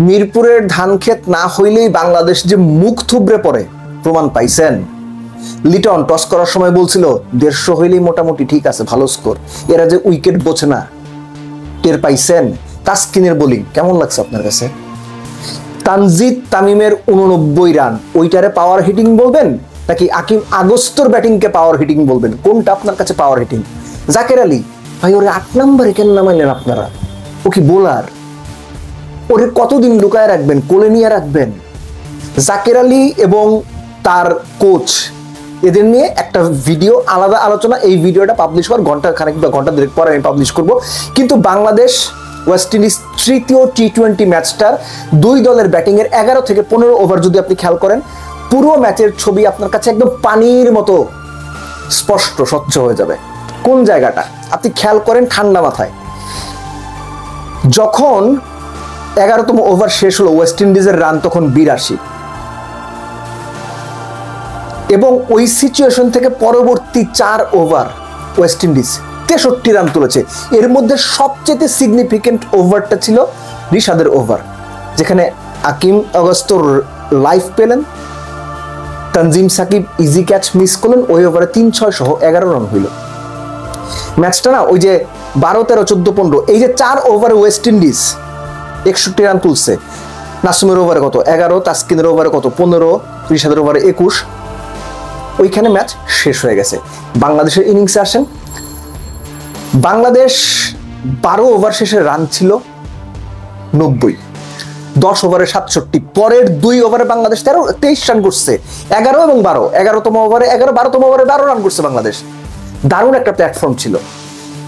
মিরপুরের ধানক্ষেত না হইলেই বাংলাদেশ যে মুখ থুবড়ে পড়ে প্রমাণ পাইছেন। লিটন টস করার সময় বলছিল 150 হইলেই মোটামুটি ঠিক আছে, ভালো স্কোর। এরা যে উইকেট বোঝে না, টের পাইছেন। তাসকিনের বোলিং কেমন লাগছে আপনার কাছে? তানজিদ তামিমের 89 রান, ওইটারে পাওয়ার হিটিং বলবেন নাকি আকিম আগস্তর ব্যাটিংকে পাওয়ার হিটিং বলবেন? কোনটা আপনার কাছে পাওয়ার হিটিং? জাকের আলী ভাই, ওরে 8 নম্বরে কেন নামাইলেন আপনারা? ও কি বোলার? ওরে কতদিন লুকায় রাখবেন, কোলে নিয়ে রাখবেন? জাকের আলী এবং তার কোচ এদের নিয়ে একটা ভিডিও আলাদা আলোচনা, এই ভিডিওটা পাবলিশ হওয়ার ঘন্টা খানেক বা ঘন্টা দেড়েক পরে আমি পাবলিশ করব। কিন্তু বাংলাদেশ ওয়েস্ট ইন্ডিজ তৃতীয় টি20 ম্যাচটার দুই দলের ব্যাটিং এর 11 থেকে 15 ওভার যদি আপনি খেয়াল করেন, পুরো ম্যাচের ছবি আপনার কাছে একদম পানির মতো স্পষ্ট স্বচ্ছ হয়ে যাবে। কোন জায়গাটা আপনি খেয়াল করেন ঠান্ডা মাথায়, যখন 11তম ওভার শেষ হলো ওয়েস্ট ইন্ডিজের রান তখন 82, এবং ওই সিচুয়েশন থেকে পরবর্তী 4 ওভার ওয়েস্ট ইন্ডিজ 63 রান তুলেছে। এর মধ্যে সবচেয়ে সিগনিফিকেন্ট ওভারটা ছিল রিশাদের ওভার, যেখানে আকিম আগস্তর লাইফ পেলেন, Tanzim Sakib easy catch miss করলেন। ওই ওভারে 3-6 সহ 11 রান হইল। ম্যাচটা না ওই যে 12, 13, 14, 15, এই যে 4 ওভারে ওয়েস্ট ইন্ডিজ 61 রান তুলছে। নাসুমের ওভারে কত? 11, তাসকিনের ওভারে কত? 15, রিশাদের ওভারে 21। ওইখানে ম্যাচ শেষ হয়ে গেছে। বাংলাদেশের ইনিংসে আসেন, বাংলাদেশ 12 ওভার শেষে রান ছিল 90, 10 ওভারে 67। পরের 2 ওভারে বাংলাদেশ 23 রান করছে, 11 এবং 12, 11তম ওভারে 11, 12তম ওভারে 12 রান করছে বাংলাদেশ। দারুণ একটা প্ল্যাটফর্ম ছিল।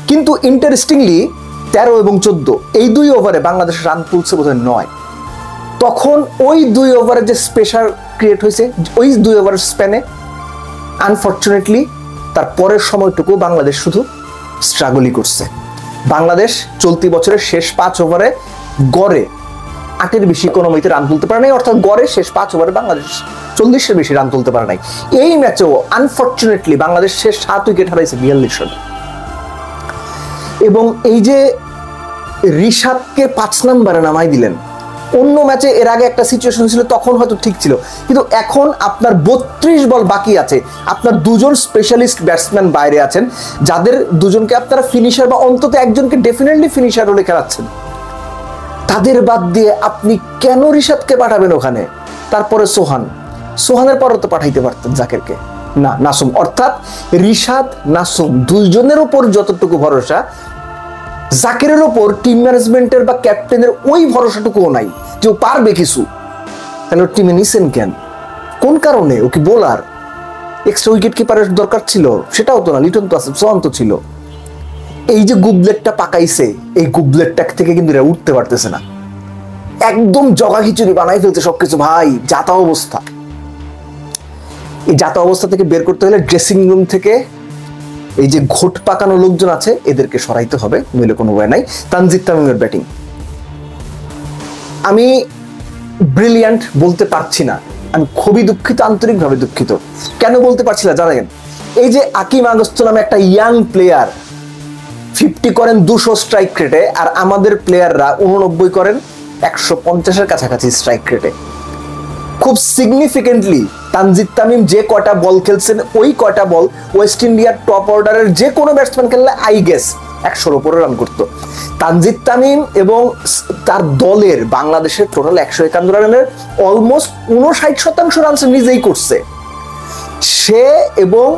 কিন্তু ইন্টারেস্টিংলি 13 এবং 14 এই 2 ওভারে বাংলাদেশ রান তুলছে বোধহয় 9। তখন ওই 2 ওভারে যে স্পেশাল ক্রিয়েট হয়েছে ওই 2 ওভারের স্প্যানে, আনফর্চুনেটলি তার পরের সময়টুকু বাংলাদেশ শুধু স্ট্রাগলই করছে। বাংলাদেশ চলতি বছরের শেষ 5 ওভারে গড়ে 8-এর বেশি কোনো মতে রান তুলতে পারে নাই, অর্থাৎ গড়ে শেষ 5 ওভারে বাংলাদেশ 40-এর বেশি রান তুলতে পারে নাই। এই ম্যাচেও আনফর্চুনেটলি বাংলাদেশ শেষ 7 উইকেট হারাইছে 42 রান। এবং এই যে রিশাদকে 5 নম্বরে নামাই দিলেন, অন্য ম্যাচে এর আগে একটা সিচুয়েশন ছিল তখন হয়তো ঠিক ছিল, কিন্তু এখন আপনার 32 বল বাকি আছে, আপনার 2 জন স্পেশালিস্ট ব্যাটসম্যান বাইরে আছেন, যাদের 2 জনকে আপনারা ফিনিশার বা অন্তত একজনকে ডেফিনেটলি ফিনিশার রোলে খেলাচ্ছেন। তাদের বাদ দিয়ে আপনি কেন রিশাদকে পাঠাবেন ওখানে? তারপরে সোহানের পরও তো পাঠাইতে পারতেন জাকেরকে, না নাসুম। অর্থাৎ রিশাদ নাসুম 2 জনের উপর যতটুকু ভরসা, জাকেরের ওপর টিম ম্যানেজমেন্টের বা ক্যাপ্টেনের ওই ভরসাটুকুও নাই যে ও পারবে কিছু। তাহলে ওর টিমে নিছেন কেন? কোন কারণে? ও কি বোলার? এক্সট্রা উইকেট কিপারের দরকার ছিল? সেটাও তো না, লিটন তো আছে, সোহান তো ছিল। এই যে গুবলেটটা পাকাইছে, এই গুবলেটটা থেকে কিন্তু এরা উঠতে পারতেছে না, একদম জগা খিচুড়ি বানাই ফেলছে সবকিছু। ভাই যাতা অবস্থা, এই যাতা অবস্থা থেকে বের করতে হলে ড্রেসিং রুম থেকে এই যে ঘোট পাকানো লোকজন আছে এদেরকে সরাইতে হবে, নইলে কোনো ওয়ে নাই। তানজিদ তামিমের ব্যাটিং আমি ব্রিলিয়ান্ট বলতে পারছি না, আমি খুবই দুঃখিত, আন্তরিকভাবে দুঃখিত। কেন বলতে পারছি না জানেন? এই যে আকিম আগস্ত নামে একটা ইয়াং প্লেয়ার 50 করেন 200 স্ট্রাইক রেটে, আর আমাদের প্লেয়াররা 89 করেন 150-এর কাছাকাছি স্ট্রাইক রেটে। খুব সিগনিফিকেন্টলি তানজিদ তামিম যে কয়টা বল খেলছেন, ওই কয়টা বল ওয়েস্ট ইন্ডিয়ার টপ অর্ডারের যে কোনো ব্যাটসম্যান খেললে আই গেস 100-র উপরে রান করতো। তানজিদ তামিম এবং তার দলের বাংলাদেশের টোটাল 151 রানের অলমোস্ট 59% রান নিজেই করছে সে, এবং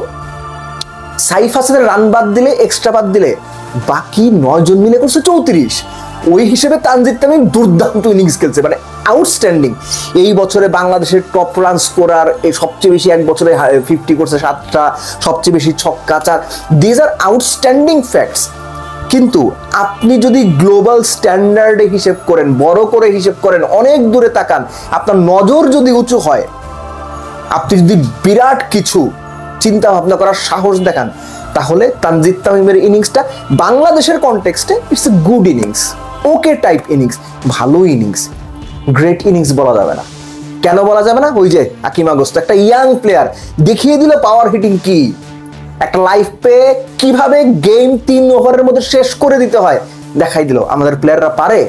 সাইফ হাসানের রান বাদ দিলে, এক্সট্রা বাদ দিলে বাকি 9 জন মিলে করছে 34। ওই হিসেবে তানজিদ তামিম দুর্দান্ত ইনিংস খেলছে, মানে আউটস্ট্যান্ডিং। এই বছরে বাংলাদেশের টপ রান স্কোরার, এই সবচেয়ে বেশি এক বছরে 50 করছে 7টা, সবচেয়ে বেশি ছক্কা 4। These are outstanding facts. কিন্তু আপনি যদি গ্লোবাল স্ট্যান্ডার্ডে হিসেব করেন, বড় করে হিসেব করেন, অনেক দূরে তাকান, আপনার নজর যদি উঁচু হয়, আপনি যদি বিরাট কিছু চিন্তা ভাবনা করার সাহস দেখান, তাহলে তানজিদ তামিমের ইনিংসটা বাংলাদেশের কনটেক্সটে it's a good innings, okay type innings, ভালো ইনিংস, গ্রেট ইনিংস বলা যাবে না। কেন বলা যাবে না? ওই যে আকিম আগস্ট একটা ইয়াং প্লেয়ার দেখিয়ে দিল পাওয়ার হিটিং কি, একটা লাইফ পেয়ে কিভাবে গেম 3 ওভারের মধ্যে শেষ করে দিতে হয় দেখাই দিল। আমাদের প্লেয়াররা পারে,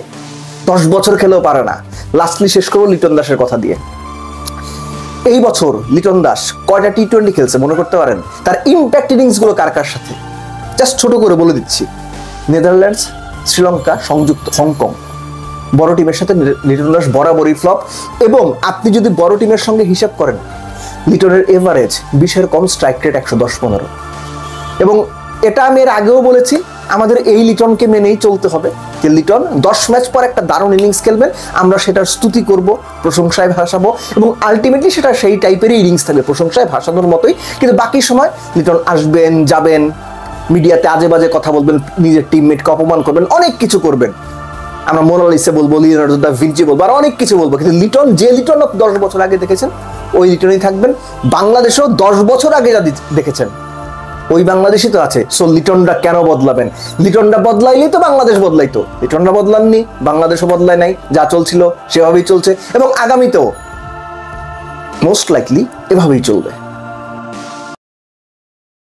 10 বছর খেলেও পারে না। লাস্টলি শেষ করবো লিটন দাসের কথা দিয়ে। এই বছর লিটন দাস কয়টা টি-20 খেলছে মনে করতে পারেন? তার ইম্প্যাক্ট ইনিংস গুলো কার কার সাথে জাস্ট ছোট করে বলে দিচ্ছি। নেদারল্যান্ডস, শ্রীলঙ্কা, সংযুক্ত হংকং, বড় টিমের সাথে লিটন দাস বরাবরই ফ্লপ। এবং আপনি যদি বড় টিমের সঙ্গে হিসাব করেন, লিটনের এভারেজ 20-এর কম, স্ট্রাইক রেট 110-15। এবং এটা আমি এর আগেও বলেছি, আমাদের এই লিটনকে মেনেই চলতে হবে যে লিটন 10 ম্যাচ পর একটা দারুণ ইনিংস খেলবেন, আমরা সেটার স্তুতি করব, প্রশংসায় ভাসাবো, এবং আলটিমেটলি সেটা সেই টাইপেরই ইনিংস থাকবে, প্রশংসায় ভাসানোর মতোই। কিন্তু বাকি সময় লিটন আসবেন, যাবেন, মিডিয়াতে আজে বাজে কথা বলবেন, নিজের টিমমেটকে অপমান করবেন, অনেক কিছু করবেন। আমরা মোনালিসা বলবো, লিওনার্দো দা ভিঞ্চি বলবো, আর অনেক কিছু বলবো, কিন্তু লিটন যে লিটন 10 বছর আগে দেখেছেন ওই লিটনই থাকবেন। বাংলাদেশেও 10 বছর আগে যা দেখেছেন ওই বাংলাদেশই তো আছে। সো লিটনটা কেন বদলাবেন? লিটনটা বদলাইলেই তো বাংলাদেশ বদলাইতো। লিটনটা বদলাননি, বাংলাদেশও বদলায় নাই, যা চলছিল সেভাবেই চলছে এবং আগামীতেও মোস্ট লাইকলি এভাবেই চলবে।